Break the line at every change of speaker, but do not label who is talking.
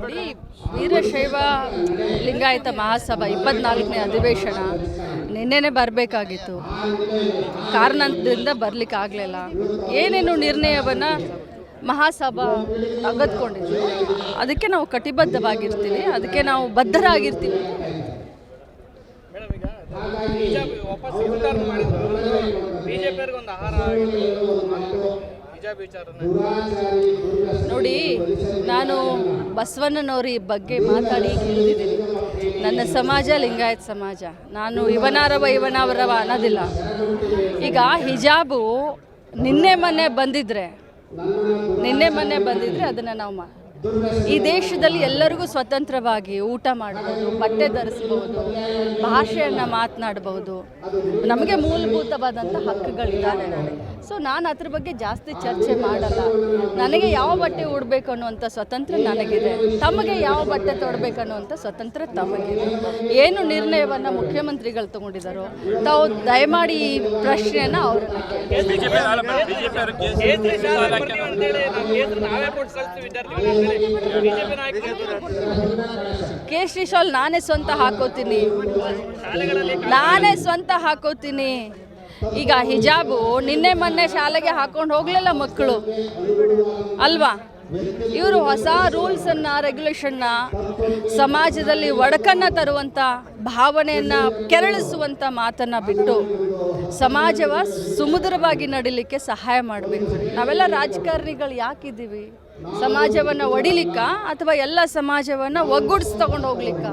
ನೋಡಿ, ವೀರಶೈವ ಲಿಂಗಾಯತ ಮಹಾಸಭಾ 24ನೇ ಅಧಿವೇಶನ ನಿನ್ನೆನೇ ಬರಬೇಕಾಗಿತ್ತು. ಕಾರಣದಿಂದ ಬರಲಿಕ್ಕೆ ಆಗಲಿಲ್ಲ. ಏನೇನು ನಿರ್ಣಯವನ್ನು ಮಹಾಸಭಾ ತೆಗೆದುಕೊಂಡಿದ್ವಿ, ಅದಕ್ಕೆ ನಾವು ಕಟಿಬದ್ಧವಾಗಿರ್ತೀವಿ, ಅದಕ್ಕೆ ನಾವು ಬದ್ಧರಾಗಿರ್ತೀವಿ. ನೋಡಿ, ನಾನು ಬಸವಣ್ಣನವ್ರ ಬಗ್ಗೆ ಮಾತಾಡಿ ಕೇಳಿದ್ದೀನಿ. ನನ್ನ ಸಮಾಜ ಲಿಂಗಾಯತ್ ಸಮಾಜ, ನಾನು ಇವನವರವ ಅನ್ನೋದಿಲ್ಲ. ಈಗ ಹಿಜಾಬು ನಿನ್ನೆ ಮೊನ್ನೆ ಬಂದಿದ್ರೆ ಅದನ್ನು ನಾವು ಈ ದೇಶದಲ್ಲಿ ಎಲ್ಲರಿಗೂ ಸ್ವತಂತ್ರವಾಗಿ ಊಟ ಮಾಡ್ಬೋದು, ಬಟ್ಟೆ ಧರಿಸ್ಬೋದು, ಭಾಷೆಯನ್ನು ಮಾತನಾಡ್ಬೋದು. ನಮಗೆ ಮೂಲಭೂತವಾದಂಥ ಹಕ್ಕುಗಳಿದ್ದಾವೆ. ಸೊ ನಾನು ಅದ್ರ ಬಗ್ಗೆ ಜಾಸ್ತಿ ಚರ್ಚೆ ಮಾಡಲ್ಲ. ನನಗೆ ಯಾವ ಬಟ್ಟೆ ಉಡಬೇಕು ಅನ್ನುವಂಥ ಸ್ವತಂತ್ರ ನನಗಿದೆ, ತಮಗೆ ಯಾವ ಬಟ್ಟೆ ತೊಡಬೇಕು ಅನ್ನುವಂಥ ಸ್ವತಂತ್ರ ತಮಗಿದೆ. ಏನು ನಿರ್ಣಯವನ್ನು ಮುಖ್ಯಮಂತ್ರಿಗಳು ತಗೊಂಡಿದ್ದಾರೋ ತಾವು ದಯಮಾಡಿ ಈ ಪ್ರಶ್ನೆಯನ್ನು ಅವ್ರನ್ನ ಕೇಸರಿ ಶಾಲ್ ನಾನೇ ಸ್ವಂತ ಹಾಕೋತೀನಿ. ಈಗ ಹಿಜಾಬು ನಿನ್ನೆ ಮೊನ್ನೆ ಶಾಲೆಗೆ ಹಾಕೊಂಡು ಹೋಗಲಿಲ್ಲ ಮಕ್ಕಳು ಅಲ್ವಾ? ಇವರು ಹೊಸ ರೂಲ್ಸನ್ನು ರೆಗ್ಯುಲೇಷನ್ನ ಸಮಾಜದಲ್ಲಿ ಒಡಕನ್ನು ತರುವಂಥ ಭಾವನೆಯನ್ನು ಕೆರಳಿಸುವಂಥ ಮಾತನ್ನು ಬಿಟ್ಟು ಸಮಾಜವ ಸುಮಧುರವಾಗಿ ನಡಿಲಿಕ್ಕೆ ಸಹಾಯ ಮಾಡಬೇಕು. ನಾವೆಲ್ಲ ರಾಜಕಾರಣಿಗಳು ಯಾಕಿದ್ದೀವಿ? ಸಮಾಜವನ್ನು ಒಡಿಲಿಕ್ಕ ಅಥವಾ ಎಲ್ಲ ಸಮಾಜವನ್ನು ಒಗ್ಗೂಡಿಸಿ ತಗೊಂಡು ಹೋಗ್ಲಿಕ್ಕ?